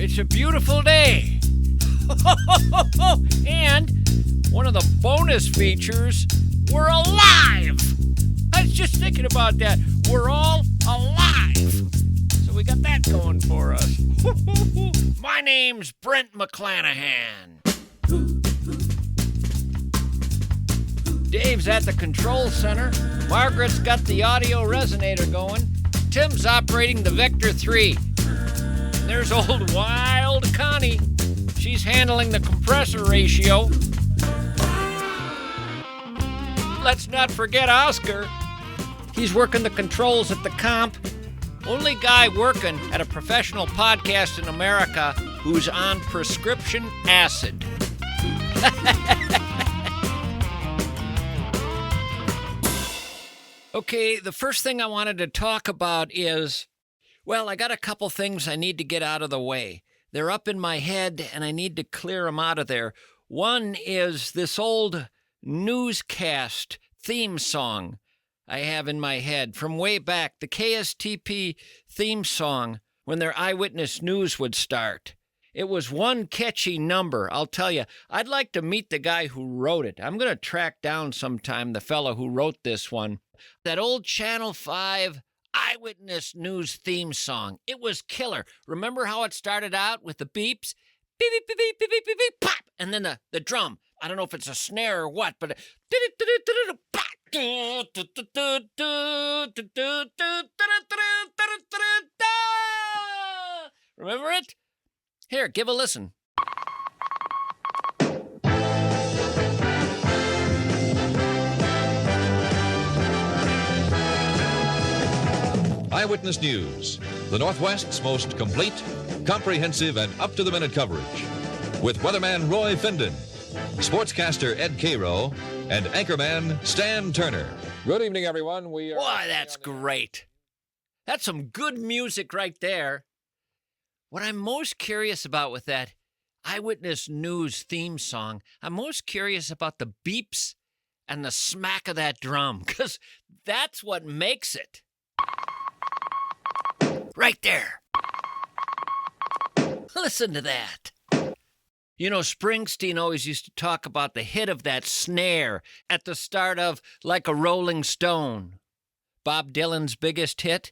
It's a beautiful day. And one of the bonus features, we're alive. I was just thinking about that. We're all alive. So we got that going for us. My name's Brent McClanahan. Dave's at the control center. Margaret's got the audio resonator going. Tim's operating the Vector 3. There's old Wild Connie. She's handling the compressor ratio. Let's not forget Oscar. He's working the controls at the comp. Only guy working at a professional podcast in America who's on prescription acid. Okay, the first thing I wanted to talk about is, well, I got a couple things I need to get out of the way. They're up in my head, and I need to clear them out of there. One is this old newscast theme song I have in my head from way back, the KSTP theme song when their eyewitness news would start. It was one catchy number, I'll tell you. I'd like to meet the guy who wrote it. I'm going to track down sometime the fellow who wrote this one. That old Channel 5 eyewitness news theme song. It was killer. Remember how it started out with the beeps? Beep, beep, beep, beep, beep, beep, beep, beep, pop! And then the drum. I don't know if it's a snare or what, but remember it? Here, give a listen. Eyewitness News, the Northwest's most complete, comprehensive, and up-to-the-minute coverage. With weatherman Roy Findon, sportscaster Ed Cairo, and anchorman Stan Turner. Good evening, everyone. Boy, that's great. That's some good music right there. What I'm most curious about with that Eyewitness News theme song, I'm most curious about the beeps and the smack of that drum, because that's what makes it. Right there. Listen to that. You know, Springsteen always used to talk about the hit of that snare at the start of Like a Rolling Stone. Bob Dylan's biggest hit.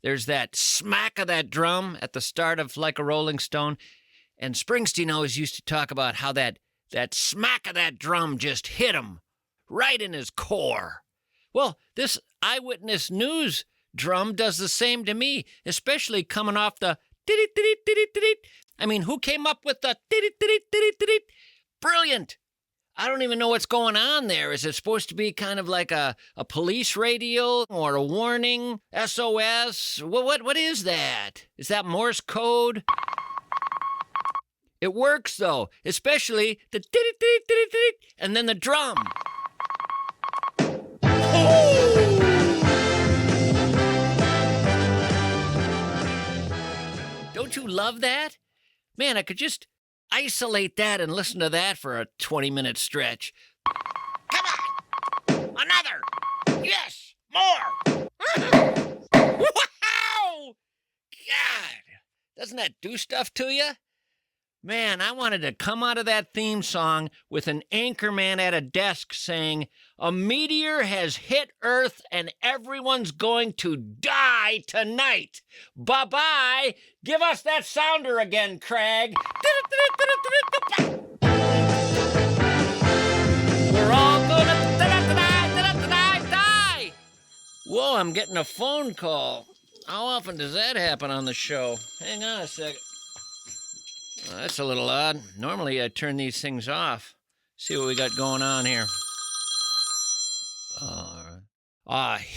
There's that smack of that drum at the start of Like a Rolling Stone. And Springsteen always used to talk about how that smack of that drum just hit him right in his core. Well, this Eyewitness News drum does the same to me, especially coming off the diddy-diddy-diddy-diddy. I mean, who came up with the diddy-diddy-diddy-diddy? Brilliant. I don't even know what's going on there. Is it supposed to be kind of like a police radio or a warning? SOS? What is that? Is that Morse code? It works, though, especially the diddy-diddy-diddy-diddy and then the drum. Don't you love that? Man, I could just isolate that and listen to that for a 20-minute stretch. Come on! Another! Yes! More! Wow! God! Doesn't that do stuff to you? Man, I wanted to come out of that theme song with an anchorman at a desk saying, "A meteor has hit Earth and everyone's going to die tonight. Bye-bye. Give us that sounder again, Craig." We're all gonna die. Whoa, I'm getting a phone call. How often does that happen on the show? Hang on a second. Well, that's a little odd. Normally I turn these things off. See what we got going on here.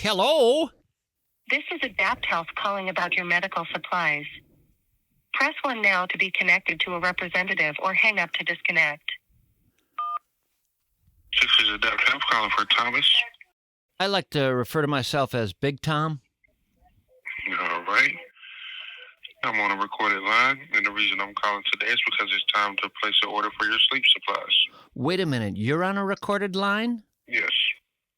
Hello? This is Adapt Health calling about your medical supplies. Press 1 now to be connected to a representative or hang up to disconnect. This is Adapt Health calling for Thomas. I like to refer to myself as Big Tom. All right. I'm on a recorded line, and the reason I'm calling today is because it's time to place an order for your sleep supplies. Wait a minute, you're on a recorded line? Yes.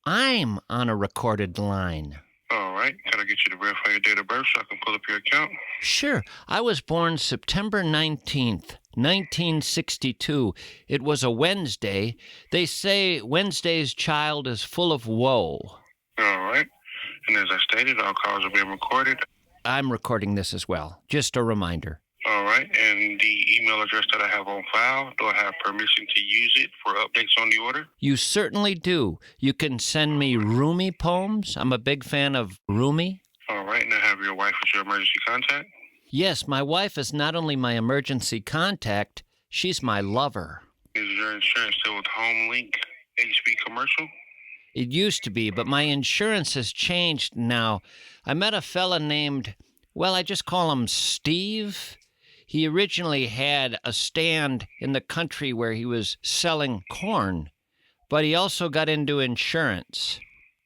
I'm on a recorded line. All right. right. Can I get you to verify your date of birth so I can pull up your account? Sure. I was born September 19th, 1962. It was a Wednesday. They say Wednesday's child is full of woe. All right. And as I stated, all calls are being recorded. I'm recording this as well. Just a reminder. All right. And the email address that I have on file, do I have permission to use it for updates on the order? You certainly do. You can send me Rumi poems. I'm a big fan of Rumi. All right. And I have your wife as your emergency contact? Yes, my wife is not only my emergency contact, she's my lover. Is your insurance still with HomeLink HB Commercial? It used to be, but my insurance has changed now. I met a fella named, well, I just call him Steve. He originally had a stand in the country where he was selling corn, but he also got into insurance.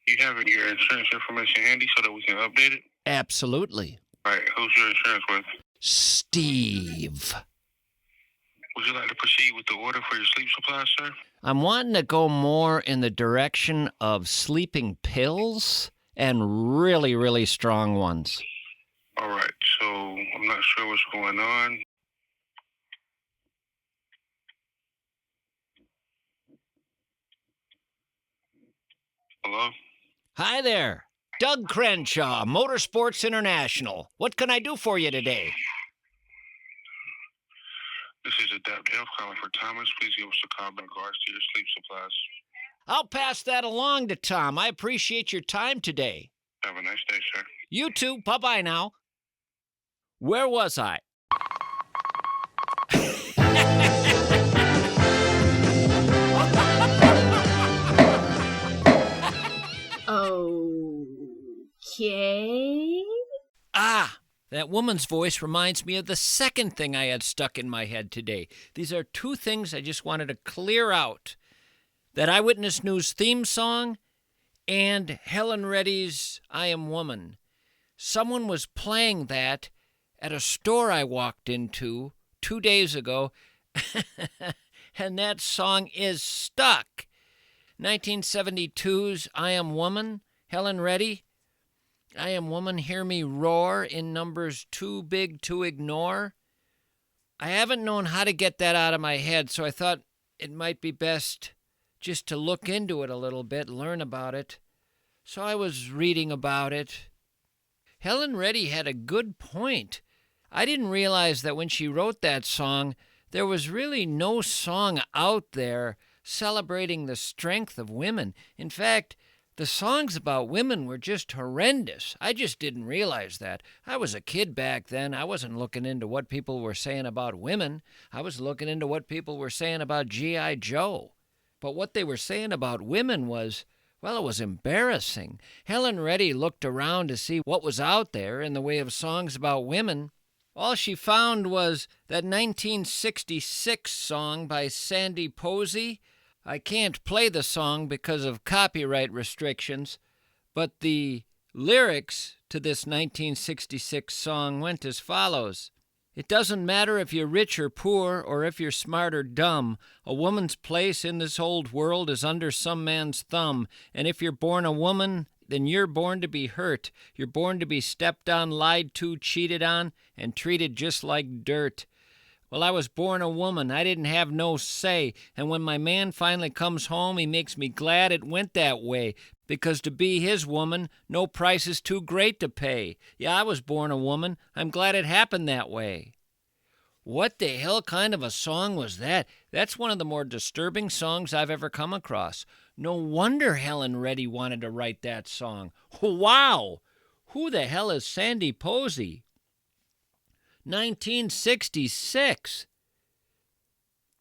Do you have your insurance information handy so that we can update it? Absolutely. All right. Who's your insurance with? Steve. Would you like to proceed with the order for your sleep supplies, sir? I'm wanting to go more in the direction of sleeping pills and really, really strong ones. All right, so I'm not sure what's going on. Hello? Hi there. Doug Crenshaw, Motorsports International. What can I do for you today? This is Adapt Health calling for Thomas. Please give us a call in regards to your sleep supplies. I'll pass that along to Tom. I appreciate your time today. Have a nice day, sir. You too. Bye-bye now. Where was I? Okay. That woman's voice reminds me of the second thing I had stuck in my head today. These are two things I just wanted to clear out. That Eyewitness News theme song and Helen Reddy's I Am Woman. Someone was playing that at a store I walked into 2 days ago, and that song is stuck. 1972's I Am Woman, Helen Reddy. I Am Woman, Hear Me Roar in numbers too big to ignore. I haven't known how to get that out of my head, so I thought it might be best just to look into it a little bit, learn about it. So I was reading about it. Helen Reddy had a good point. I didn't realize that when she wrote that song, there was really no song out there celebrating the strength of women. In fact, the songs about women were just horrendous. I just didn't realize that. I was a kid back then. I wasn't looking into what people were saying about women. I was looking into what people were saying about G.I. Joe. But what they were saying about women was, well, it was embarrassing. Helen Reddy looked around to see what was out there in the way of songs about women. All she found was that 1966 song by Sandy Posey. I can't play the song because of copyright restrictions, but the lyrics to this 1966 song went as follows. It doesn't matter if you're rich or poor or if you're smart or dumb. A woman's place in this old world is under some man's thumb. And if you're born a woman, then you're born to be hurt. You're born to be stepped on, lied to, cheated on, and treated just like dirt. Well, I was born a woman. I didn't have no say. And when my man finally comes home, he makes me glad it went that way. Because to be his woman, no price is too great to pay. Yeah, I was born a woman. I'm glad it happened that way. What the hell kind of a song was that? That's one of the more disturbing songs I've ever come across. No wonder Helen Reddy wanted to write that song. Wow! Who the hell is Sandy Posey? 1966.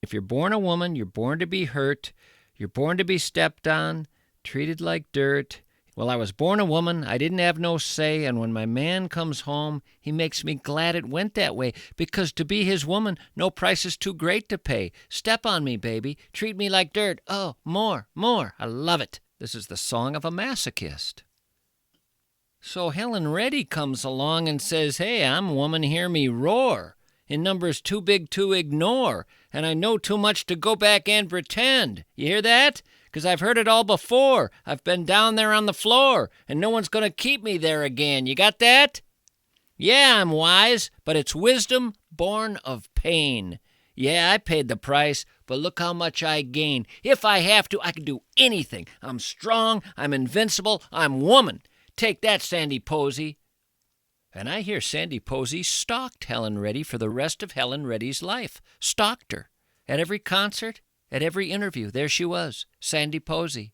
If you're born a woman, you're born to be hurt. You're born to be stepped on, treated like dirt. Well, I was born a woman. I didn't have no say. And when my man comes home, he makes me glad it went that way. Because to be his woman, no price is too great to pay. Step on me, baby. Treat me like dirt. Oh, more, more. I love it. This is the song of a masochist. So Helen Reddy comes along and says, hey, I'm a woman, hear me roar. In numbers too big to ignore. And I know too much to go back and pretend. You hear that? because I've heard it all before. I've been down there on the floor, and no one's going to keep me there again. You got that? Yeah, I'm wise, but it's wisdom born of pain. Yeah, I paid the price, but look how much I gain. If I have to, I can do anything. I'm strong, I'm invincible, I'm woman. Take that, Sandy Posey. And I hear Sandy Posey stalked Helen Reddy for the rest of Helen Reddy's life. Stalked her. At every concert, at every interview, there she was, Sandy Posey.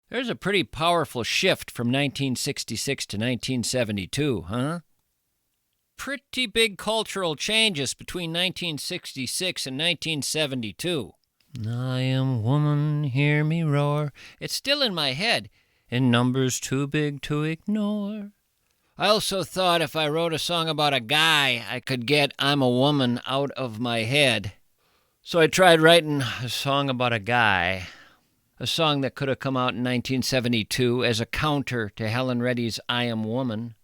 There's a pretty powerful shift from 1966 to 1972, huh? Pretty big cultural changes between 1966 and 1972. I am woman, hear me roar. It's still in my head, in numbers too big to ignore. I also thought if I wrote a song about a guy, I could get I'm a woman out of my head. So I tried writing a song about a guy, a song that could have come out in 1972 as a counter to Helen Reddy's I Am Woman.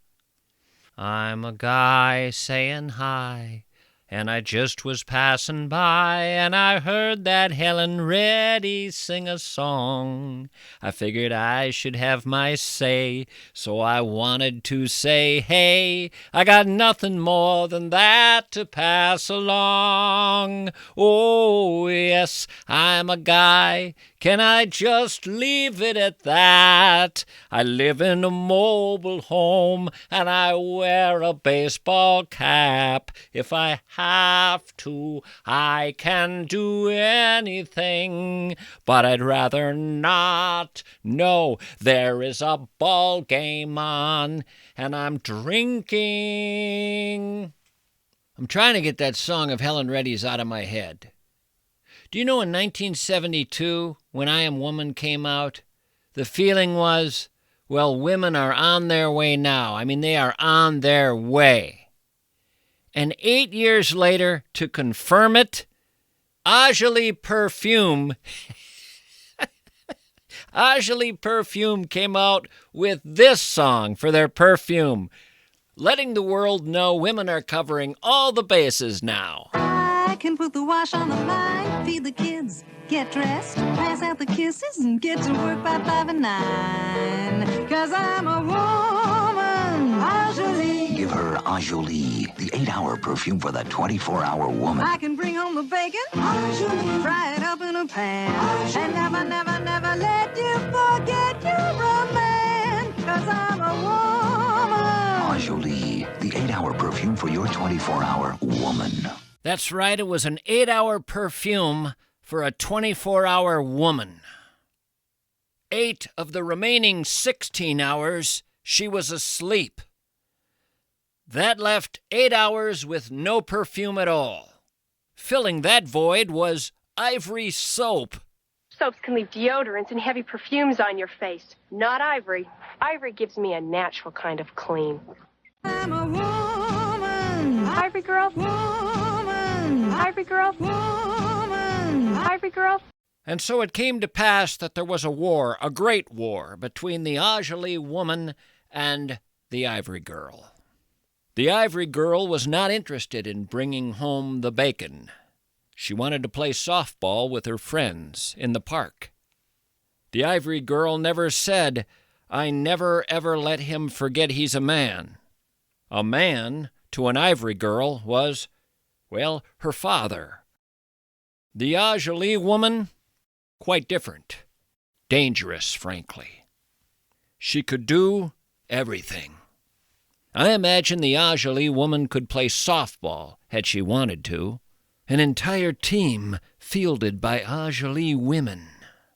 I'm a guy saying hi, and I just was passing by, and I heard that Helen Reddy sing a song. I figured I should have my say, so I wanted to say, hey, I got nothing more than that to pass along. Oh, yes, I'm a guy. Can I just leave it at that? I live in a mobile home, and I wear a baseball cap. If I have to, I can do anything, but I'd rather not. No, there is a ball game on, and I'm drinking. I'm trying to get that song of Helen Reddy's out of my head. Do you know in 1972, when I Am Woman came out, the feeling was, well, women are on their way now. I mean, they are on their way. And 8 years later, to confirm it, Ajali Perfume came out with this song for their perfume, letting the world know women are covering all the bases now. I can put the wash on the line, feed the kids, get dressed, pass out the kisses, and get to work by 5 and 9. 'Cause I'm a woman, Ajali. Give her Ajali, the 8-hour perfume for the 24-hour woman. I can bring home the bacon, Ajali. Fry it up in a pan, Ajali. And never, never, never let you forget you're a man. 'Cause I'm a woman. Ajali, the 8-hour perfume for your 24-hour woman. That's right, it was an 8-hour perfume for a 24-hour woman. 8 of the remaining 16 hours, she was asleep. That left 8 hours with no perfume at all. Filling that void was ivory soap. Soaps can leave deodorants and heavy perfumes on your face, not ivory. Ivory gives me a natural kind of clean. I'm a woman. Ivory girl. Woman. Ivory girl. Woman. Ivory girl. And so it came to pass that there was a war, a great war, between the Ajali woman and the Ivory Girl. The Ivory Girl was not interested in bringing home the bacon. She wanted to play softball with her friends in the park. The Ivory Girl never said, I never ever let him forget he's a man. A man, to an Ivory Girl, was, well, her father. The Ajali woman, quite different. Dangerous, frankly. She could do everything. I imagine the Ajali woman could play softball had she wanted to. An entire team fielded by Ajali women.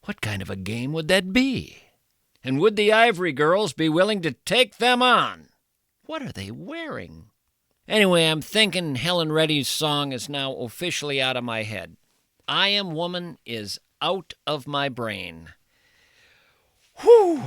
What kind of a game would that be? And would the Ivory Girls be willing to take them on? What are they wearing? Anyway, I'm thinking Helen Reddy's song is now officially out of my head. I Am Woman is out of my brain. Whew!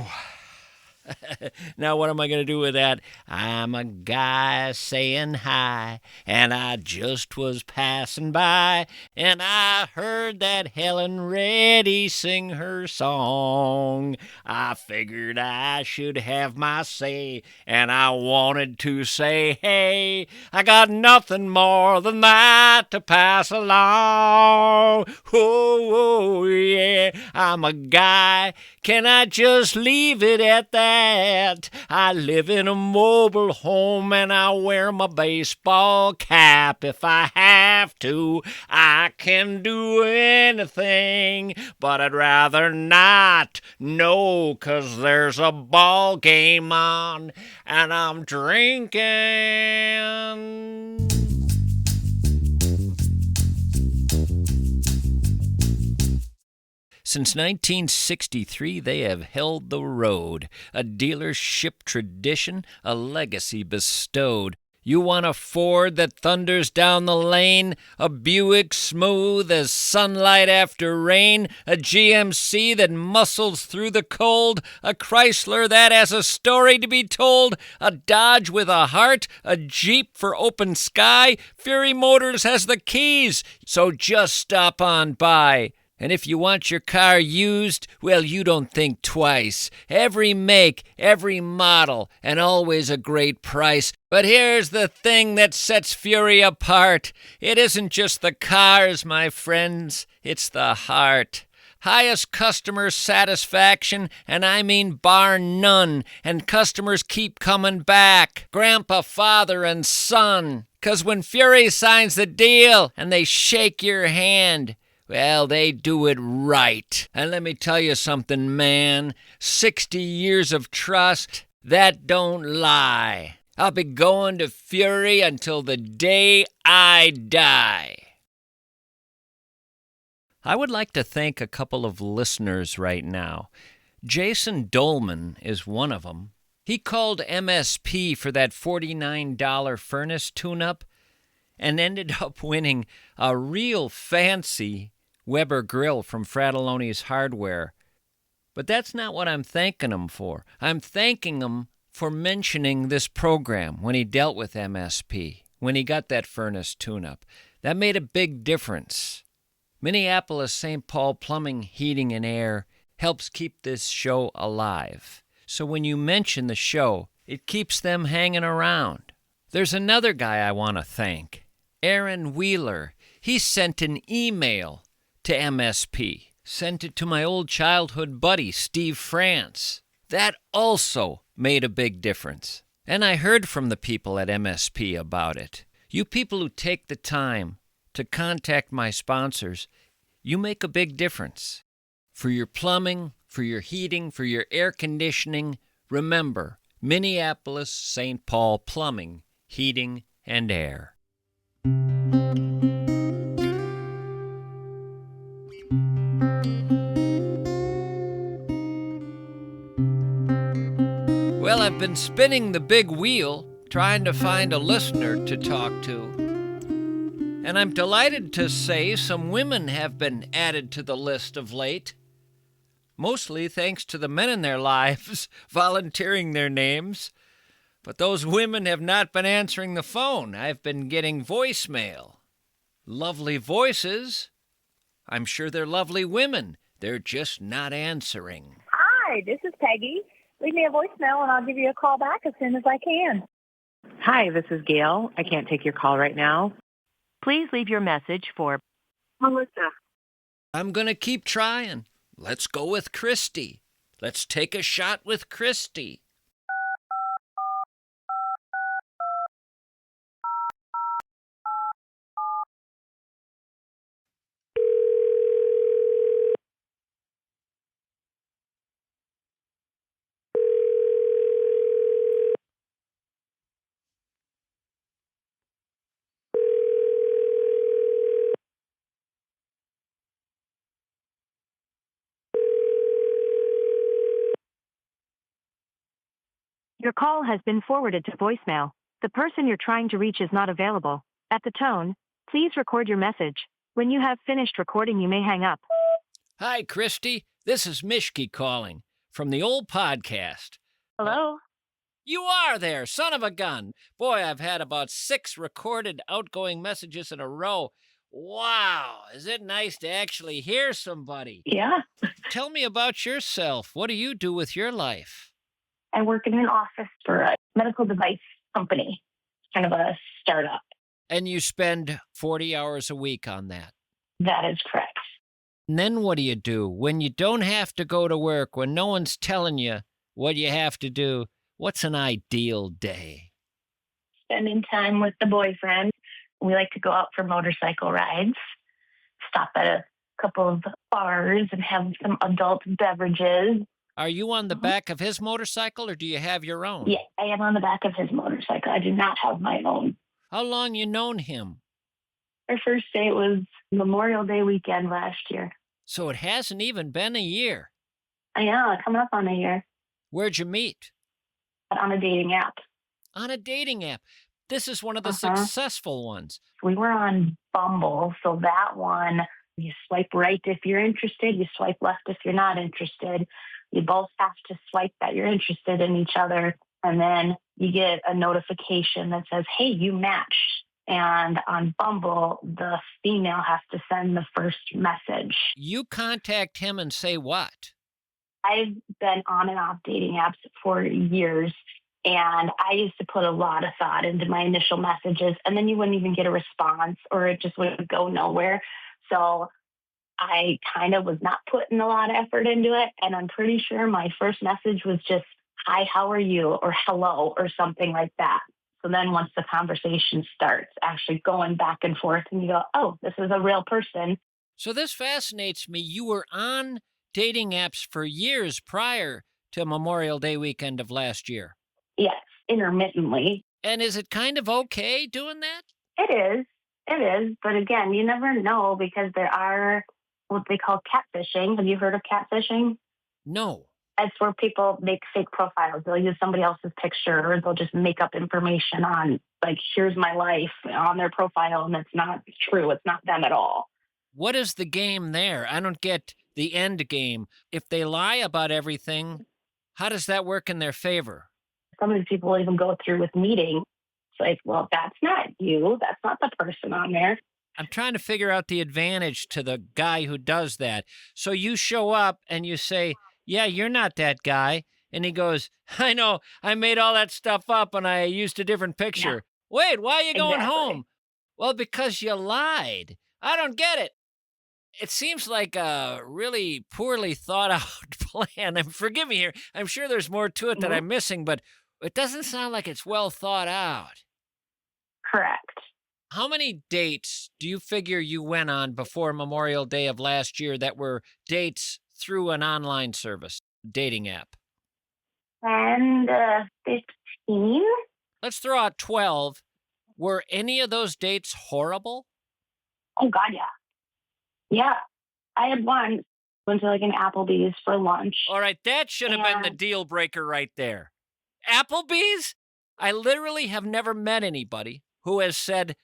Now, what am I going to do with that? I'm a guy saying hi, and I just was passing by, and I heard that Helen Reddy sing her song. I figured I should have my say, and I wanted to say, hey, I got nothing more than that to pass along. Oh, yeah, I'm a guy. Can I just leave it at that? I live in a mobile home and I wear my baseball cap if I have to. I can do anything, but I'd rather not. No, 'cause there's a ball game on and I'm drinking. Since 1963, they have held the road, a dealership tradition, a legacy bestowed. You want a Ford that thunders down the lane, a Buick smooth as sunlight after rain, a GMC that muscles through the cold, a Chrysler that has a story to be told, a Dodge with a heart, a Jeep for open sky. Fury Motors has the keys, so just stop on by. And if you want your car used, well, you don't think twice. Every make, every model, and always a great price. But here's the thing that sets Fury apart. It isn't just the cars, my friends. It's the heart. Highest customer satisfaction, and I mean bar none. And customers keep coming back. Grandpa, father, and son. 'Cause when Fury signs the deal and they shake your hand, well, they do it right. And let me tell you something, man. 60 years of trust, that don't lie. I'll be going to Fury until the day I die. I would like to thank a couple of listeners right now. Jason Dolman is one of them. He called MSP for that $49 furnace tune-up and ended up winning a real fancy Weber grill from Fratelloni's Hardware. But that's not what I'm thanking him for. I'm thanking him for mentioning this program when he dealt with MSP, when he got that furnace tune-up. That made a big difference. Minneapolis St. Paul Plumbing, Heating, and Air helps keep this show alive. So when you mention the show, it keeps them hanging around. There's another guy I want to thank, Aaron Wheeler. He sent an email to MSP. Sent it to my old childhood buddy, Steve France. That also made a big difference. And I heard from the people at MSP about it. You people who take the time to contact my sponsors, you make a big difference. For your plumbing, for your heating, for your air conditioning, remember, Minneapolis St. Paul Plumbing, Heating, and Air. Well, I've been spinning the big wheel, trying to find a listener to talk to. And I'm delighted to say some women have been added to the list of late. Mostly thanks to the men in their lives volunteering their names. But those women have not been answering the phone. I've been getting voicemail. Lovely voices. I'm sure they're lovely women. They're just not answering. Hi, this is Peggy. Leave me a voicemail and I'll give you a call back as soon as I can. Hi, this is Gail. I can't take your call right now. Please leave your message for Melissa. I'm going to keep trying. Let's go with Christy. Let's take a shot with Christy. Your call has been forwarded to voicemail. The person you're trying to reach is not available. At the tone, please record your message. When you have finished recording, you may hang up. Hi, Christy. This is Mischke calling from the old podcast. Hello? You are there, son of a gun. Boy, I've had about 6 recorded outgoing messages in a row. Wow, is it nice to actually hear somebody? Yeah. Tell me about yourself. What do you do with your life? I work in an office for a medical device company, kind of a startup. And you spend 40 hours a week on that. That is correct. And then what do you do when you don't have to go to work, when no one's telling you what you have to do? What's an ideal day? Spending time with the boyfriend. We like to go out for motorcycle rides, stop at a couple of bars and have some adult beverages. Are you on the back of his motorcycle or do you have your own? Yeah, I am on the back of his motorcycle. I do not have my own. How long you known him? Our first date was Memorial Day weekend last year. So it hasn't even been a year. I know, coming up on a year. Where'd you meet? On a dating app. On a dating app. This is one of the successful ones. We were on Bumble, so that one, you swipe right if you're interested, you swipe left if you're not interested. You both have to swipe that you're interested in each other, and then you get a notification that says, hey, you matched. And on Bumble, the female has to send the first message. You contact him and say what? I've been on and off dating apps for years, and I used to put a lot of thought into my initial messages, and then you wouldn't even get a response, or it just would go nowhere. So I kind of was not putting a lot of effort into it, and I'm pretty sure my first message was just, hi, how are you, or hello, or something like that. So then once the conversation starts actually going back and forth, and you go, oh, this is a real person. So this fascinates me. You were on dating apps for years prior to Memorial Day weekend of last year. Yes, intermittently. And is it kind of okay doing that? It is. It is. But again, you never know because there are what they call catfishing. Have you heard of catfishing? No. It's where people make fake profiles. They'll use somebody else's picture or they'll just make up information on, like, here's my life on their profile, and it's not true. It's not them at all. What is the game there? I don't get the end game. If they lie about everything, how does that work in their favor? Some of these people will even go through with meeting. It's like, well, that's not you. That's not the person on there. I'm trying to figure out the advantage to the guy who does that. So you show up and you say, yeah, you're not that guy. And he goes, I know, I made all that stuff up and I used a different picture. Yeah. Wait, why are you going home? Well, because you lied. I don't get it. It seems like a really poorly thought out plan. And forgive me here. I'm sure there's more to it that I'm missing, but it doesn't sound like it's well thought out. Correct. How many dates do you figure you went on before Memorial Day of last year that were dates through an online service, dating app? And 15. Let's throw out 12. Were any of those dates horrible? Oh, God, yeah. Yeah. I had one. Went to like an Applebee's for lunch. All right, that should have been the deal breaker right there. Applebee's? I literally have never met anybody who has said,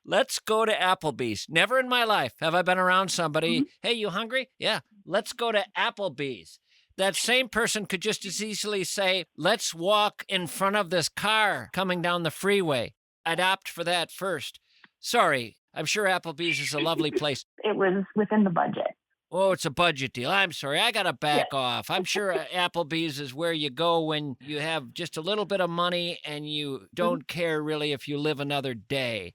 let's go to Applebee's. Never in my life have I been around somebody, hey, you hungry? Yeah, let's go to Applebee's. That same person could just as easily say, let's walk in front of this car coming down the freeway. I'd opt for that first. Sorry, I'm sure Applebee's is a lovely place. It was within the budget. Oh, it's a budget deal. I'm sorry. I got to back off. I'm sure Applebee's is where you go when you have just a little bit of money and you don't care really if you live another day.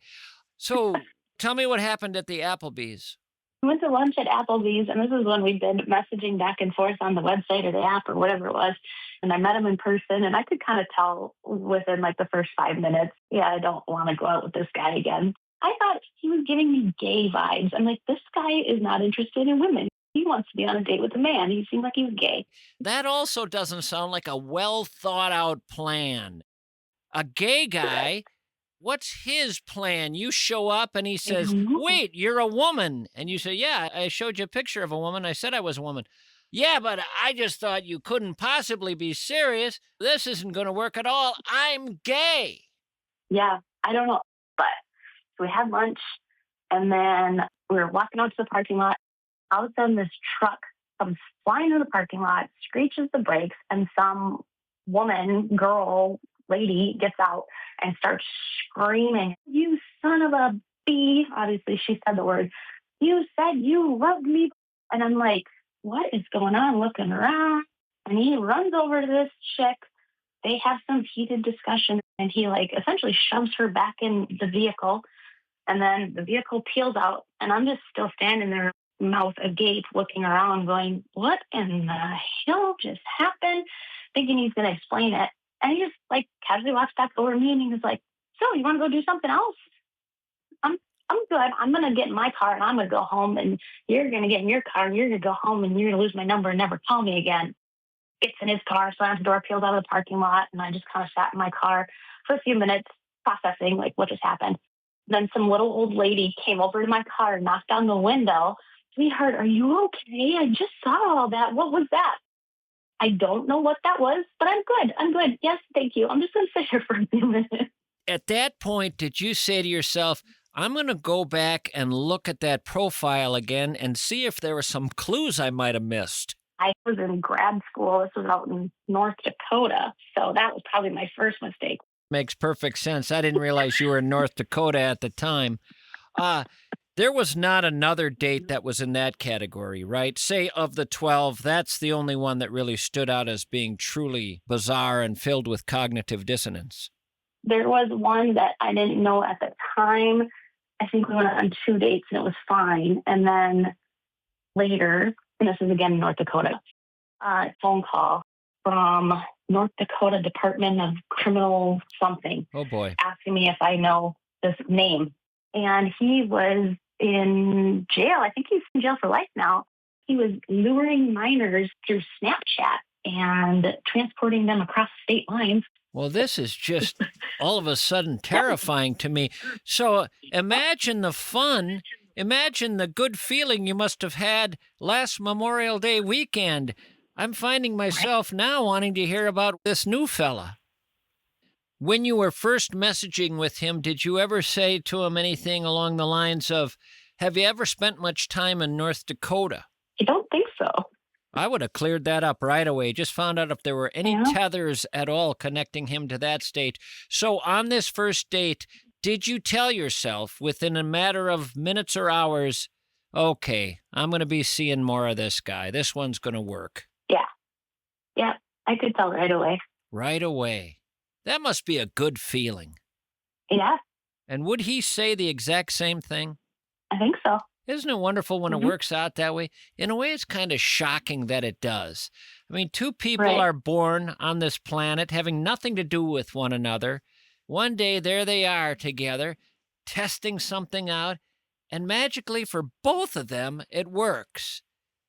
So tell me what happened at the Applebee's. We went to lunch at Applebee's, and this is when we'd been messaging back and forth on the website or the app or whatever it was. And I met him in person, and I could kind of tell within like the first 5 minutes, yeah, I don't want to go out with this guy again. I thought he was giving me gay vibes. I'm like, this guy is not interested in women. He wants to be on a date with a man. He seemed like he was gay. That also doesn't sound like a well thought out plan. A gay guy, what's his plan? You show up and he says, wait, you're a woman. And you say, yeah, I showed you a picture of a woman. I said I was a woman. Yeah, but I just thought you couldn't possibly be serious. This isn't going to work at all. I'm gay. Yeah, I don't know. But we had lunch, and then we were walking out to the parking lot. All of a sudden, this truck comes flying into the parking lot, screeches the brakes, and some girl, lady gets out and starts screaming, "You son of a B." Obviously, she said the word. "You said you loved me." And I'm like, what is going on? Looking around. And he runs over to this chick. They have some heated discussion. And he essentially shoves her back in the vehicle. And then the vehicle peels out. And I'm just still standing there, mouth agape, looking around, going, what in the hell just happened? Thinking he's going to explain it. And he just casually walks back over to me and he was like, "So you want to go do something else?" I'm good. I'm going to get in my car and I'm going to go home, and you're going to get in your car and you're going to go home and you're going to lose my number and never call me again. Gets in his car, slams the door, peels out of the parking lot, and I just kind of sat in my car for a few minutes processing what just happened. Then some little old lady came over to my car, knocked on the window. "Sweetheart, are you okay? I just saw all that. What was that?" "I don't know what that was, but I'm good. I'm good. Yes, thank you. I'm just going to sit here for a few minutes." At that point, did you say to yourself, I'm going to go back and look at that profile again and see if there were some clues I might have missed? I was in grad school. This was out in North Dakota. So that was probably my first mistake. Makes perfect sense. I didn't realize you were in North Dakota at the time. There was not another date that was in that category, right? Say of the 12, that's the only one that really stood out as being truly bizarre and filled with cognitive dissonance. There was one that I didn't know at the time. I think we went on 2 dates and it was fine. And then later, and this is again in North Dakota, phone call from North Dakota Department of Criminal something. Oh, boy. Asking me if I know this name. And he was in jail. I think he's in jail for life now. He was luring minors through Snapchat and transporting them across state lines. Well, this is just all of a sudden terrifying to me. So imagine the fun, imagine the good feeling you must have had last Memorial Day weekend. I'm finding myself now wanting to hear about this new fella. When you were first messaging with him, did you ever say to him anything along the lines of, have you ever spent much time in North Dakota? I don't think so. I would have cleared that up right away. Just found out if there were any tethers at all connecting him to that state. So on this first date, did you tell yourself within a matter of minutes or hours, okay, I'm going to be seeing more of this guy. This one's going to work. Yeah. Yeah, I could tell right away. Right away. That must be a good feeling. Yeah. And would he say the exact same thing? I think so. Isn't it wonderful when it works out that way? In a way, it's kind of shocking that it does. I mean, two people are born on this planet having nothing to do with one another. One day, there they are together, testing something out, and magically for both of them, it works.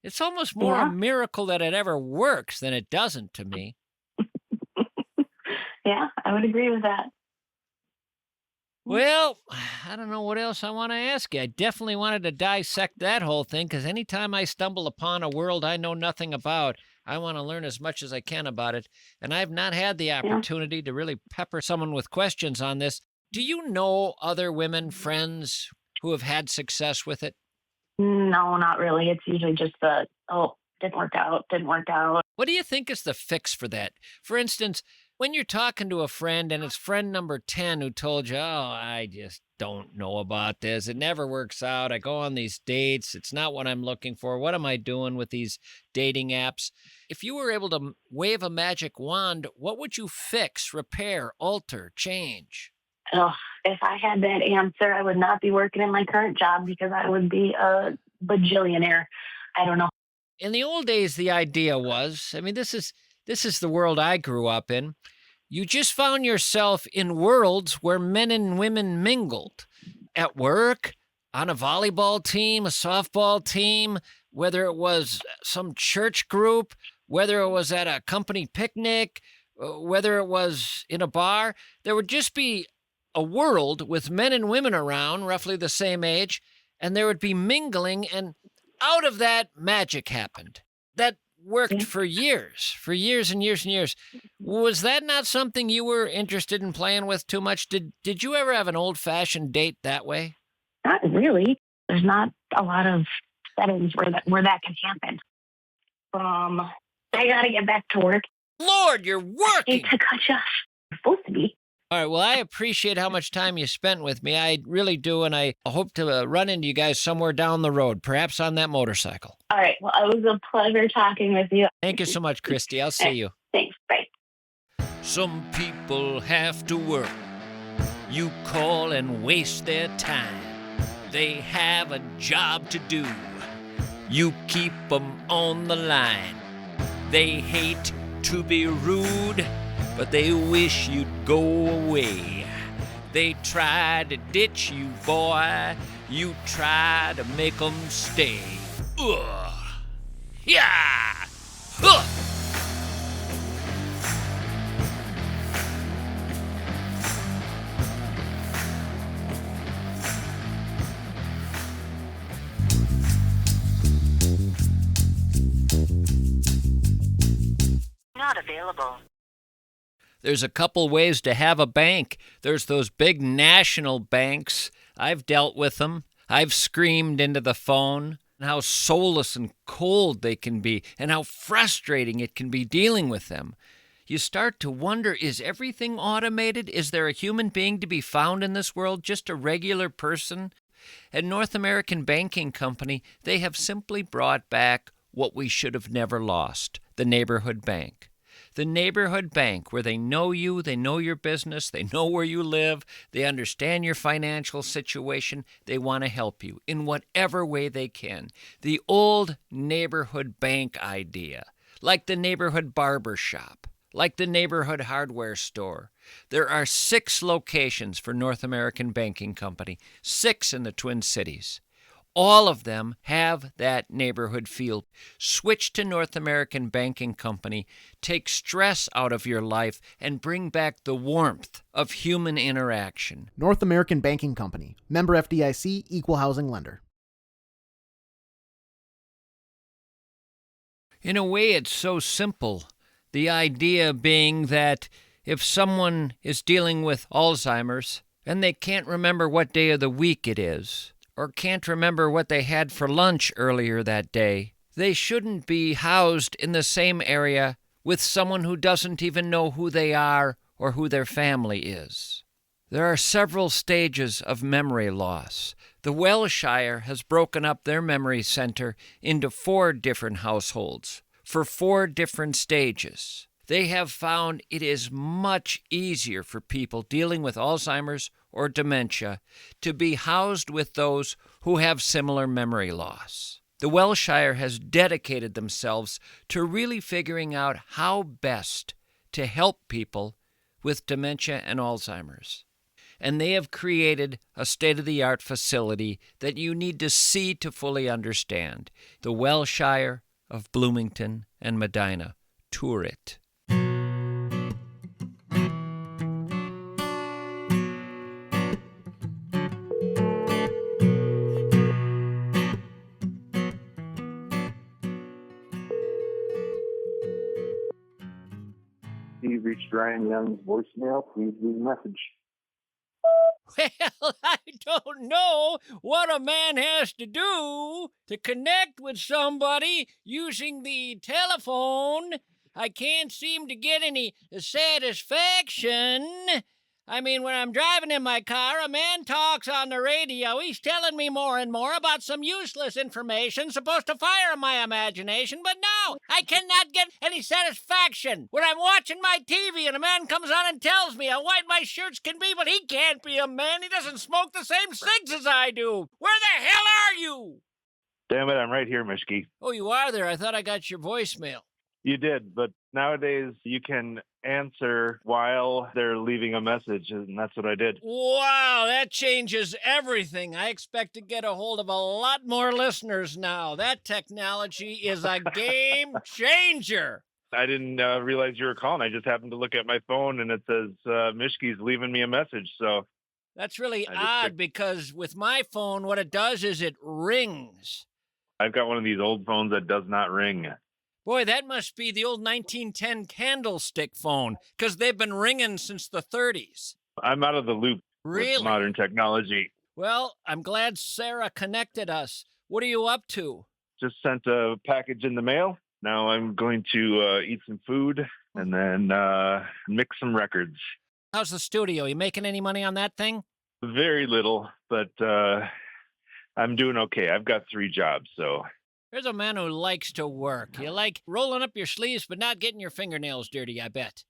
It's almost more a miracle that it ever works than it doesn't to me. Yeah, I would agree with that. Well, I don't know what else I want to ask you. I definitely wanted to dissect that whole thing because anytime I stumble upon a world I know nothing about, I want to learn as much as I can about it. And I've not had the opportunity to really pepper someone with questions on this. Do you know other women, friends, who have had success with it? No, not really. It's usually just didn't work out. What do you think is the fix for that? For instance, when you're talking to a friend and it's friend number 10 who told you, I just don't know about this. It never works out. I go on these dates. It's not what I'm looking for. What am I doing with these dating apps? If you were able to wave a magic wand, what would you fix, repair, alter, change? If I had that answer, I would not be working in my current job because I would be a bajillionaire. I don't know. In the old days, the idea was, this is the world I grew up in. You just found yourself in worlds where men and women mingled. At work, on a volleyball team, a softball team, whether it was some church group, whether it was at a company picnic, whether it was in a bar, there would just be a world with men and women around, roughly the same age, and there would be mingling, and out of that, magic happened. That worked for years and years and years. Was that not something you were interested in playing with too much? Did you ever have an old-fashioned date that way? Not really. There's not a lot of settings where that can happen. I got to get back to work. Lord, you're working. Hate to cut you off. You're supposed to be. All right, well, I appreciate how much time you spent with me. I really do, and I hope to run into you guys somewhere down the road, perhaps on that motorcycle. All right. Well, it was a pleasure talking with you. Thank you so much, Christy. I'll see you. Thanks. Bye. Some people have to work. You call and waste their time. They have a job to do. You keep them on the line. They hate to be rude, but they wish you'd go away. They try to ditch you, boy. You try to make them stay. Ugh. Yeah! Ugh. Not available. There's a couple ways to have a bank. There's those big national banks. I've dealt with them. I've screamed into the phone and how soulless and cold they can be and how frustrating it can be dealing with them. You start to wonder, is everything automated? Is there a human being to be found in this world, just a regular person? At North American Banking Company, they have simply brought back what we should have never lost, the neighborhood bank. The neighborhood bank, where they know you, they know your business, they know where you live, they understand your financial situation, they want to help you in whatever way they can. The old neighborhood bank idea, like the neighborhood barber shop, like the neighborhood hardware store. There are 6 locations for North American Banking Company, 6 in the Twin Cities. All of them have that neighborhood feel. Switch to North American Banking Company, take stress out of your life, and bring back the warmth of human interaction. North American Banking Company, member FDIC, equal housing lender. In a way, it's so simple. The idea being that if someone is dealing with Alzheimer's and they can't remember what day of the week it is, or can't remember what they had for lunch earlier that day, they shouldn't be housed in the same area with someone who doesn't even know who they are or who their family is. There are several stages of memory loss. The Welshire has broken up their memory center into 4 different households for 4 different stages. They have found it is much easier for people dealing with Alzheimer's or dementia to be housed with those who have similar memory loss. The Welshire has dedicated themselves to really figuring out how best to help people with dementia and Alzheimer's. And they have created a state-of-the-art facility that you need to see to fully understand. The Welshire of Bloomington and Medina. Tour it. You've reached Ryan Young's voicemail. Please leave a message. Well, I don't know what a man has to do to connect with somebody using the telephone. I can't seem to get any satisfaction. I mean, when I'm driving in my car, a man talks on the radio. He's telling me more and more about some useless information supposed to fire my imagination, but no, I cannot get any satisfaction. When I'm watching my TV and a man comes on and tells me how white my shirts can be, but he can't be a man. He doesn't smoke the same cigs as I do. Where the hell are you? Damn it, I'm right here, Mischke. Oh, you are there. I thought I got your voicemail. You did, but nowadays you can answer while they're leaving a message, and that's what I did. Wow, that changes everything. I expect to get a hold of a lot more listeners now. That technology is a game changer. I didn't realize you were calling. I just happened to look at my phone, and it says Mischke's leaving me a message, so... That's really odd, because with my phone, what it does is it rings. I've got one of these old phones that does not ring. Boy, that must be the old 1910 candlestick phone, because they've been ringing since the 30s. I'm out of the loop with modern technology. Well, I'm glad Sarah connected us. What are you up to? Just sent a package in the mail. Now I'm going to eat some food and then mix some records. How's the studio? You making any money on that thing? Very little, but I'm doing okay. I've got 3 jobs, so. There's a man who likes to work. You like rolling up your sleeves but not getting your fingernails dirty, I bet.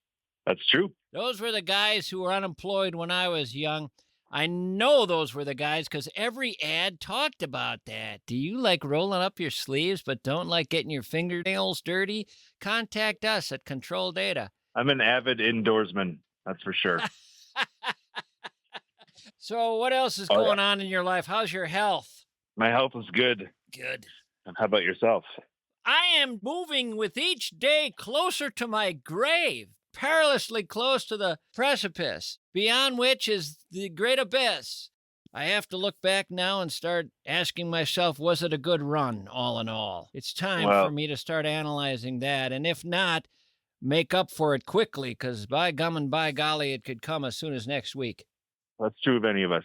That's true. Those were the guys who were unemployed when I was young. I know those were the guys because every ad talked about that. Do you like rolling up your sleeves but don't like getting your fingernails dirty? Contact us at Control Data. I'm an avid indoorsman, that's for sure. So what else is going on in your life? How's your health? My health is good. Good. How about yourself? I am moving with each day closer to my grave, perilously close to the precipice, beyond which is the great abyss. I have to look back now and start asking myself, was it a good run, all in all? It's time for me to start analyzing that, and if not, make up for it quickly, because by gum and by golly, it could come as soon as next week. That's true of any of us.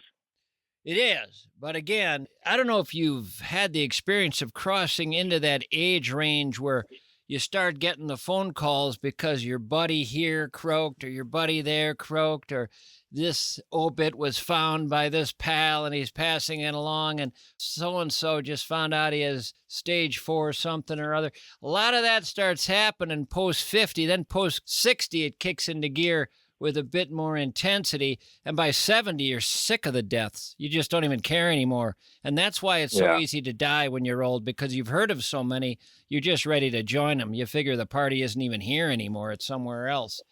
It is. But again, I don't know if you've had the experience of crossing into that age range where you start getting the phone calls because your buddy here croaked or your buddy there croaked or this obit was found by this pal and he's passing it along and so-and-so just found out he has stage 4 something or other. A lot of that starts happening post 50, then post 60 it kicks into gear with a bit more intensity, and by 70, you're sick of the deaths. You just don't even care anymore. And that's why it's so easy to die when you're old, because you've heard of so many, you're just ready to join them. You figure the party isn't even here anymore, it's somewhere else.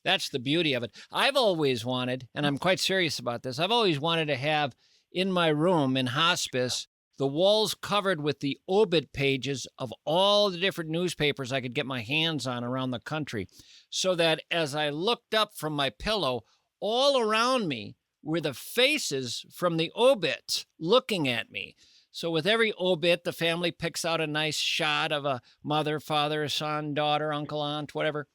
That's the beauty of it. I've always wanted, and I'm quite serious about this, I've always wanted to have in my room in hospice the walls covered with the obit pages of all the different newspapers I could get my hands on around the country, so that as I looked up from my pillow, all around me were the faces from the obits looking at me. So with every obit, the family picks out a nice shot of a mother, father, son, daughter, uncle, aunt, whatever.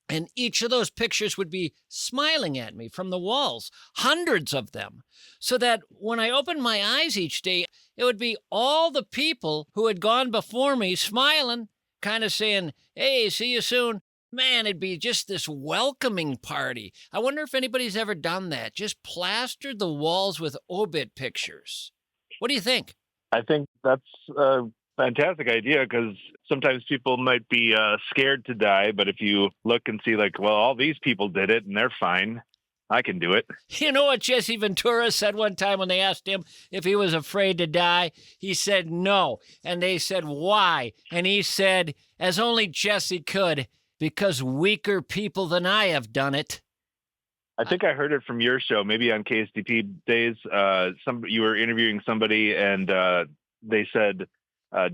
And each of those pictures would be smiling at me from the walls, hundreds of them, so that when I opened my eyes each day, it would be all the people who had gone before me smiling, kind of saying, hey, see you soon. Man, it'd be just this welcoming party. I wonder if anybody's ever done that, just plastered the walls with obit pictures. What do you think? I think that's a fantastic idea, because sometimes people might be scared to die, but if you look and see, like, well, all these people did it and they're fine, I can do it. You know what Jesse Ventura said one time when they asked him if he was afraid to die? He said no. And they said, why? And he said, as only Jesse could, because weaker people than I have done it. I think I heard it from your show, maybe on KSDP days. You were interviewing somebody and they said,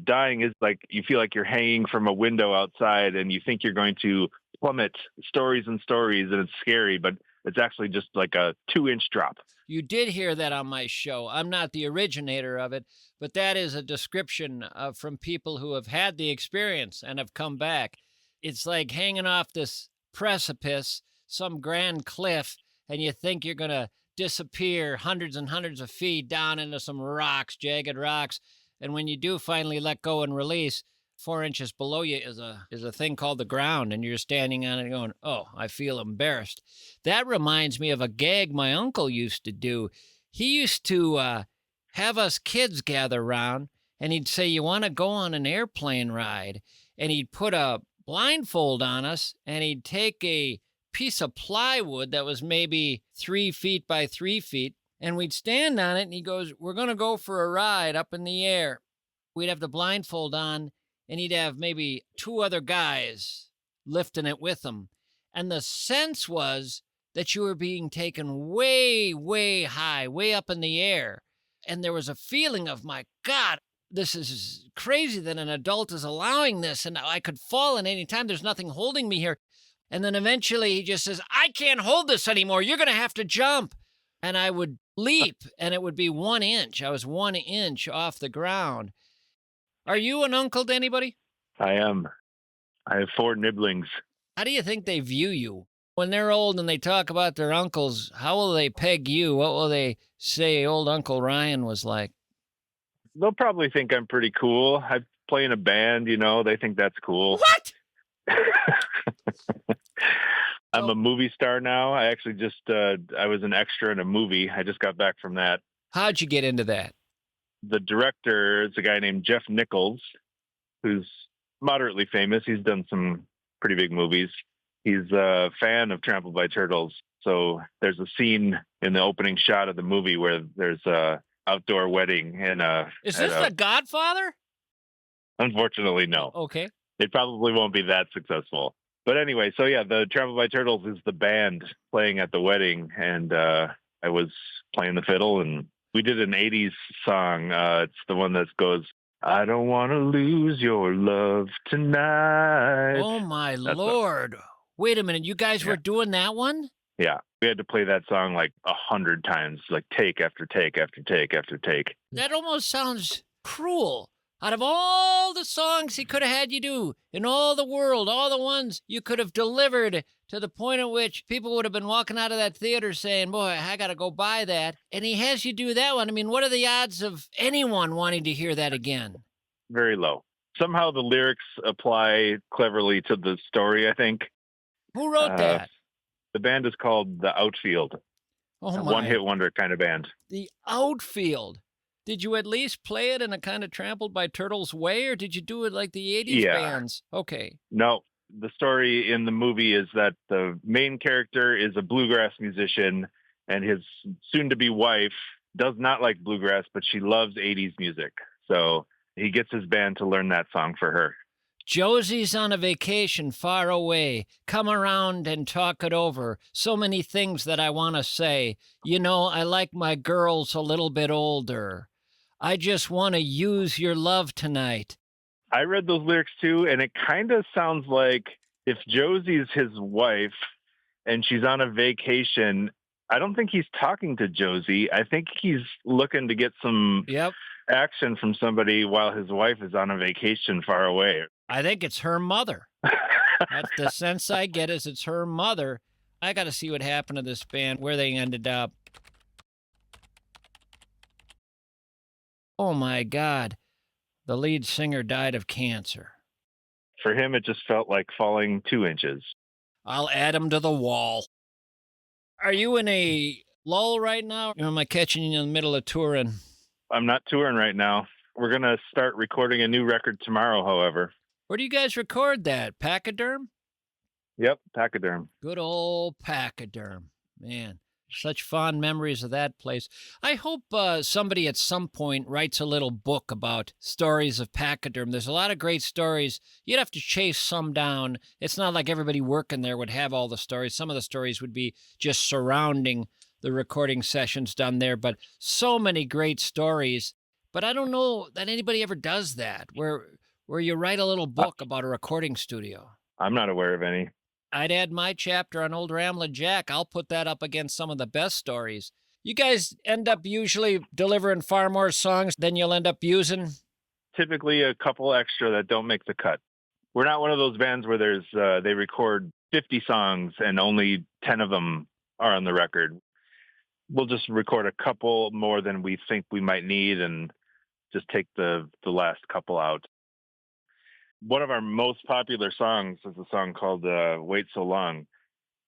dying is like you feel like you're hanging from a window outside and you think you're going to plummet stories and stories, and it's scary, but it's actually just like a 2-inch drop. You did hear that on my show. I'm not the originator of it, but that is a description from people who have had the experience and have come back. It's like hanging off this precipice, some grand cliff, and you think you're going to disappear hundreds and hundreds of feet down into some rocks, jagged rocks. And when you do finally let go and release, 4 inches below you is a thing called the ground, and you're standing on it going, oh, I feel embarrassed. That reminds me of a gag my uncle used to do. He used to have us kids gather around, and he'd say, you want to go on an airplane ride? And he'd put a blindfold on us, and he'd take a piece of plywood that was maybe 3 feet by 3 feet, and we'd stand on it, and he goes, we're going to go for a ride up in the air. We'd have the blindfold on, and he'd have maybe 2 other guys lifting it with him. And the sense was that you were being taken way, way high, way up in the air. And there was a feeling of, my God, this is crazy that an adult is allowing this, and I could fall at any time. There's nothing holding me here. And then eventually he just says, I can't hold this anymore. You're going to have to jump. And I would leap, and it would be 1 inch. I was 1 inch off the ground. Are you an uncle to anybody? I am. I have 4 nibblings. How do you think they view you? When they're old and they talk about their uncles, how will they peg you? What will they say old Uncle Ryan was like? They'll probably think I'm pretty cool. I play in a band, they think that's cool. What? I'm a movie star now. I actually just, I was an extra in a movie. I just got back from that. How'd you get into that? The director is a guy named Jeff Nichols, who's moderately famous. He's done some pretty big movies. He's a fan of Trampled by Turtles. So there's a scene in the opening shot of the movie where there's a outdoor wedding. Is this The Godfather? Unfortunately, no. Okay. It probably won't be that successful. But anyway, so yeah, the Trampled by Turtles is the band playing at the wedding, and I was playing the fiddle, and we did an 80s song. It's the one that goes, I don't want to lose your love tonight. Oh, my Lord. Wait a minute. You guys were doing that one? Yeah. We had to play that song like 100 times, like take after take after take after take. That almost sounds cruel. Out of all the songs he could have had you do in all the world, all the ones you could have delivered to the point at which people would have been walking out of that theater saying, boy, I got to go buy that. And he has you do that one. I mean, what are the odds of anyone wanting to hear that again? Very low. Somehow the lyrics apply cleverly to the story, I think. Who wrote that? The band is called The Outfield. Oh, a my. one-hit wonder kind of band. The Outfield. Did you at least play it in a kind of Trampled by Turtles way, or did you do it like the 80s bands? Okay. No, the story in the movie is that the main character is a bluegrass musician, and his soon-to-be wife does not like bluegrass, but she loves 80s music. So he gets his band to learn that song for her. Josie's on a vacation far away. Come around and talk it over. So many things that I want to say. You know, I like my girls a little bit older. I just want to use your love tonight. I read those lyrics too, and it kind of sounds like if Josie's his wife and she's on a vacation, I don't think he's talking to Josie. I think he's looking to get some action from somebody while his wife is on a vacation far away. I think it's her mother. That's the sense I get, is it's her mother. I got to see what happened to this band, where they ended up. Oh, my God. The lead singer died of cancer. For him, it just felt like falling 2 inches. I'll add him to the wall. Are you in a lull right now, or am I catching you in the middle of touring? I'm not touring right now. We're going to start recording a new record tomorrow, however. Where do you guys record that? Pachyderm? Yep, Pachyderm. Good old Pachyderm. Man, such fond memories of that place. I hope somebody at some point writes a little book about stories of Pachyderm. There's a lot of great stories. You'd have to chase some down. It's not like everybody working there would have all the stories. Some of the stories would be just surrounding the recording sessions done there, but so many great stories. But I don't know that anybody ever does that, where you write a little book about a recording studio. I'm not aware of any. I'd add my chapter on Old Ramblin' Jack. I'll put that up against some of the best stories. You guys end up usually delivering far more songs than you'll end up using? Typically a couple extra that don't make the cut. We're not one of those bands where there's they record 50 songs and only 10 of them are on the record. We'll just record a couple more than we think we might need and just take the last couple out. One of our most popular songs is a song called Wait So Long.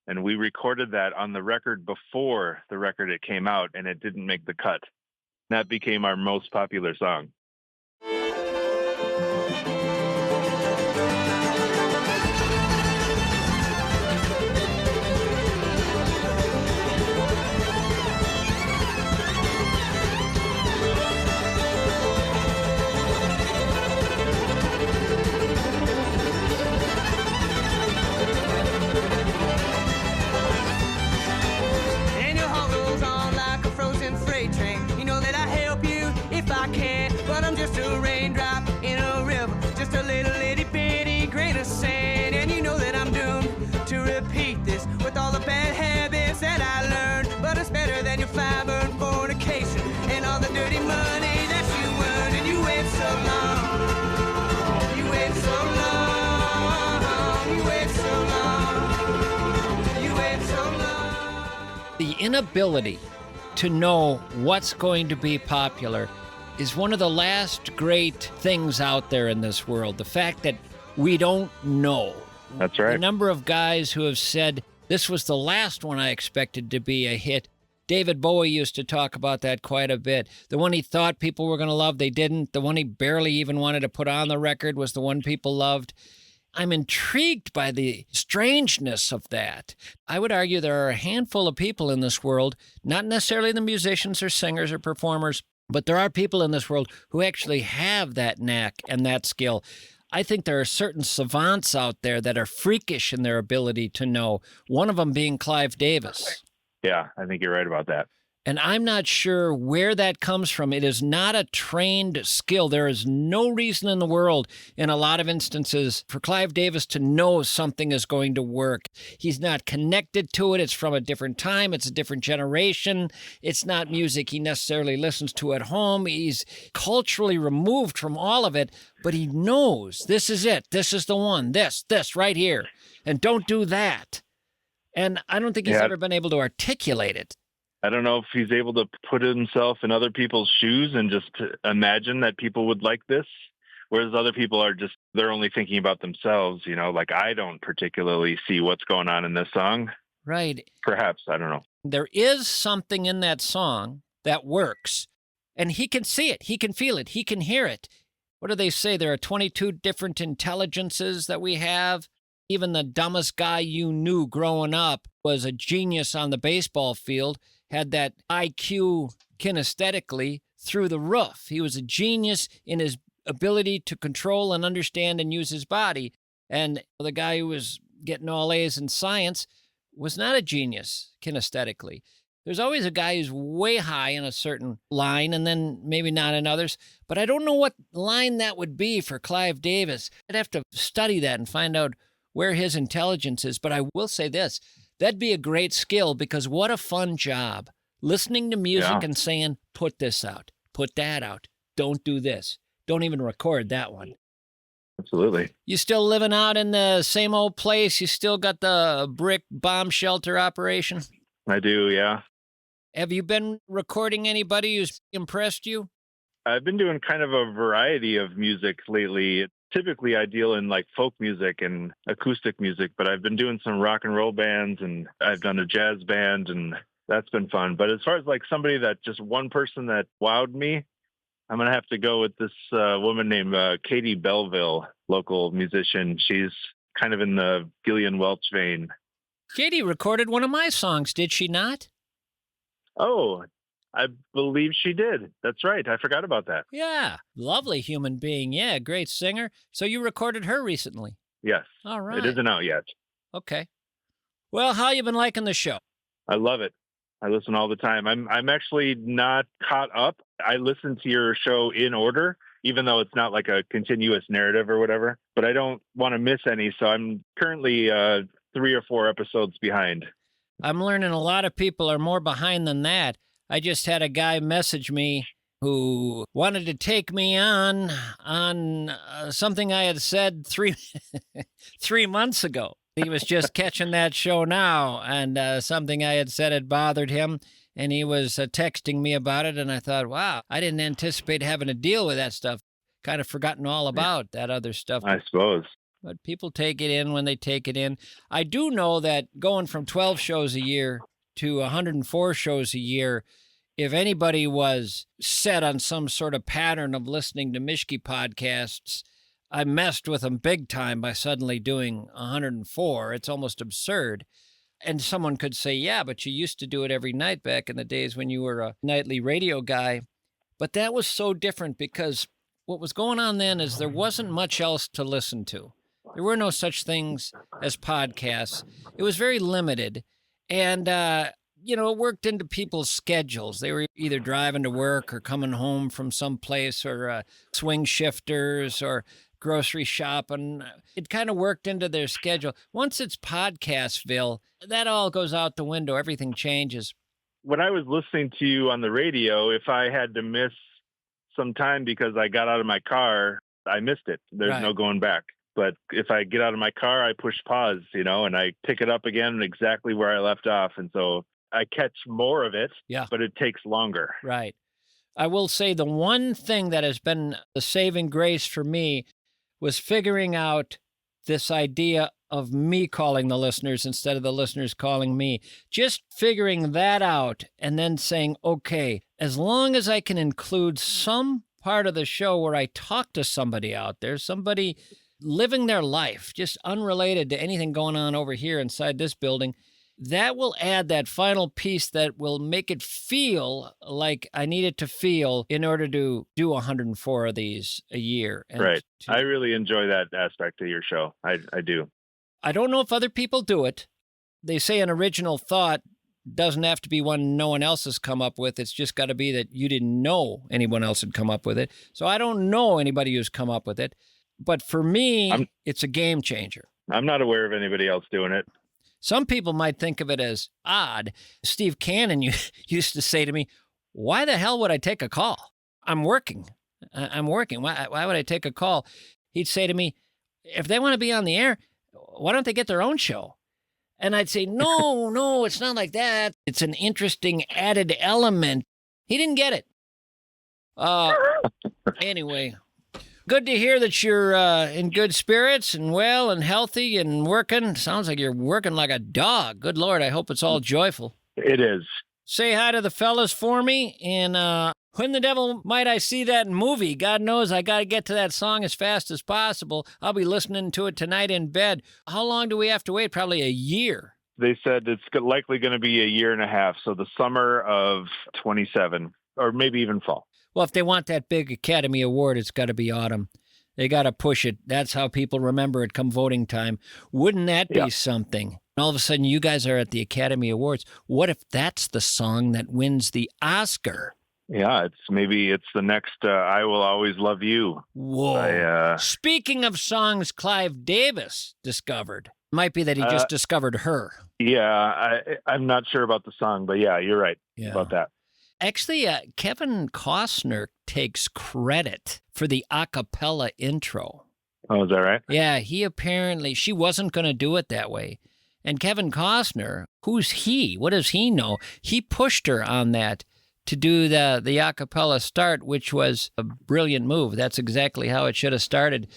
And we recorded that on the record before the record it came out, and it didn't make the cut. That became our most popular song. The inability to know what's going to be popular is one of the last great things out there in this world. The fact that we don't know. That's right. The number of guys who have said This was the last one I expected to be a hit. David Bowie used to talk about that quite a bit. The one he thought people were going to love, they didn't. The one he barely even wanted to put on the record was the one people loved. I'm intrigued by the strangeness of that. I would argue there are a handful of people in this world, not necessarily the musicians or singers or performers, but there are people in this world who actually have that knack and that skill. I think there are certain savants out there that are freakish in their ability to know, one of them being Clive Davis. Yeah, I think you're right about that. And I'm not sure where that comes from. It is not a trained skill. There is no reason in the world, in a lot of instances, for Clive Davis to know something is going to work. He's not connected to it. It's from a different time. It's a different generation. It's not music he necessarily listens to at home. He's culturally removed from all of it, but he knows this is it. This is the one. This right here. And don't do that. And I don't think he's ever been able to articulate it. I don't know if he's able to put himself in other people's shoes and just imagine that people would like this, whereas other people are just, they're only thinking about themselves, you know, like I don't particularly see what's going on in this song. Right. Perhaps, I don't know. There is something in that song that works, and he can see it, he can feel it, he can hear it. What do they say? There are 22 different intelligences that we have. Even the dumbest guy you knew growing up was a genius on the baseball field, had that IQ kinesthetically through the roof. He was a genius in his ability to control and understand and use his body. And the guy who was getting all A's in science was not a genius kinesthetically. There's always a guy who's way high in a certain line and then maybe not in others. But I don't know what line that would be for Clive Davis. I'd have to study that and find out where his intelligence is. But I will say this, that'd be a great skill, because what a fun job. Listening to music and saying, put this out, put that out, don't do this, don't even record that one. Absolutely. You still living out in the same old place? You still got the brick bomb shelter operation? I do, yeah. Have you been recording anybody who's impressed you? I've been doing kind of a variety of music lately. Typically, I deal in like folk music and acoustic music, but I've been doing some rock and roll bands, and I've done a jazz band, and that's been fun. But as far as like somebody that just one person that wowed me, I'm going to have to go with this woman named Katie Belleville, local musician. She's kind of in the Gillian Welch vein. Katie recorded one of my songs, did she not? Oh, I believe she did. That's right. I forgot about that. Yeah. Lovely human being. Yeah. Great singer. So you recorded her recently? Yes. All right. It isn't out yet. Okay. Well, how you been liking the show? I love it. I listen all the time. I'm actually not caught up. I listen to your show in order, even though it's not like a continuous narrative or whatever, but I don't want to miss any. So I'm currently 3 or 4 episodes behind. I'm learning a lot of people are more behind than that. I just had a guy message me who wanted to take me on something I had said 3 months ago. He was just catching that show now, and something I had said had bothered him, and he was texting me about it, and I thought, wow, I didn't anticipate having to deal with that stuff. Kind of forgotten all about that other stuff. I suppose. But people take it in when they take it in. I do know that going from 12 shows a year to 104 shows a year, if anybody was set on some sort of pattern of listening to Mischke podcasts, I messed with them big time by suddenly doing 104. It's almost absurd. And someone could say, yeah, but you used to do it every night back in the days when you were a nightly radio guy. But that was so different, because what was going on then is there wasn't much else to listen to. There were no such things as podcasts. It was very limited. And, it worked into people's schedules. They were either driving to work or coming home from someplace, or swing shifters or grocery shopping. It kind of worked into their schedule. Once it's Podcastville, that all goes out the window. Everything changes. When I was listening to you on the radio, if I had to miss some time because I got out of my car, I missed it. There's no going back. But if I get out of my car, I push pause, and I pick it up again exactly where I left off. And so I catch more of it, but it takes longer. Right. I will say the one thing that has been the saving grace for me was figuring out this idea of me calling the listeners instead of the listeners calling me. Just figuring that out and then saying, okay, as long as I can include some part of the show where I talk to somebody out there, somebody living their life, just unrelated to anything going on over here inside this building, that will add that final piece that will make it feel like I need it to feel in order to do 104 of these a year. And right. I really enjoy that aspect of your show. I do. I don't know if other people do it. They say an original thought doesn't have to be one no one else has come up with. It's just got to be that you didn't know anyone else had come up with it. So I don't know anybody who's come up with it. But for me, it's a game changer. I'm not aware of anybody else doing it. Some people might think of it as odd. Steve Cannon used to say to me, why the hell would I take a call? I'm working. I'm working. Why would I take a call? He'd say to me, if they want to be on the air, why don't they get their own show? And I'd say, no, it's not like that. It's an interesting added element. He didn't get it. Anyway, good to hear that you're in good spirits and well and healthy and working. Sounds like you're working like a dog. Good Lord, I hope it's all joyful. It is. Say hi to the fellas for me. And when the devil might I see that movie? God knows I got to get to that song as fast as possible. I'll be listening to it tonight in bed. How long do we have to wait? Probably a year. They said it's likely going to be a year and a half. So the summer of 27 or maybe even fall. Well, if they want that big Academy Award, it's got to be autumn. They got to push it. That's how people remember it come voting time. Wouldn't that be something? All of a sudden, you guys are at the Academy Awards. What if that's the song that wins the Oscar? Yeah, it's the next I Will Always Love You. Whoa. Speaking of songs Clive Davis discovered, might be that he just discovered her. Yeah, I'm not sure about the song, but yeah, you're right about that. Actually, Kevin Costner takes credit for the a cappella intro. Oh, is that right? Yeah, she wasn't going to do it that way. And Kevin Costner, who's he? What does he know? He pushed her on that to do the a cappella start, which was a brilliant move. That's exactly how it should have started.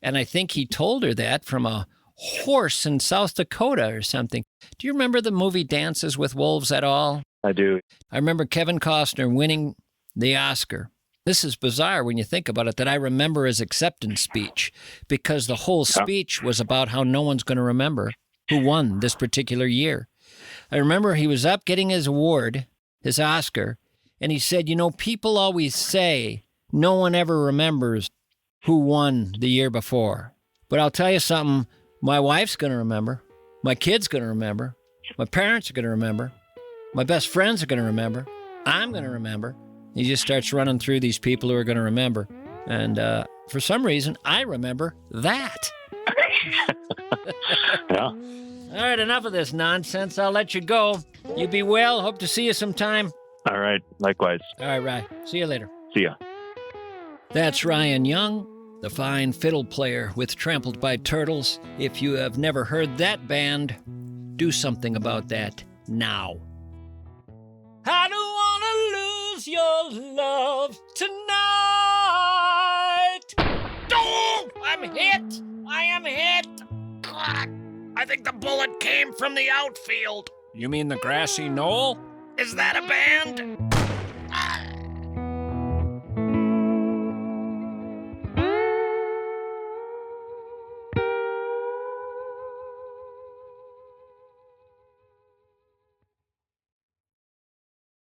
And I think he told her that from a horse in South Dakota or something. Do you remember the movie Dances with Wolves at all? I do. I remember Kevin Costner winning the Oscar. This is bizarre when you think about it, that I remember his acceptance speech, because the whole speech was about how no one's going to remember who won this particular year. I remember he was up getting his award, his Oscar, and he said, people always say no one ever remembers who won the year before. But I'll tell you something, my wife's going to remember. My kid's going to remember. My parents are going to remember. My best friends are going to remember. I'm going to remember. He just starts running through these people who are going to remember. And for some reason, I remember that. Yeah. All right, enough of this nonsense. I'll let you go. You be well. Hope to see you sometime. All right. Likewise. All right, Ryan. See you later. See ya. That's Ryan Young, the fine fiddle player with Trampled by Turtles. If you have never heard that band, do something about that now. I don't want to lose your love tonight. Oh, I'm hit. I am hit. God, I think the bullet came from the outfield. You mean the grassy knoll? Is that a band?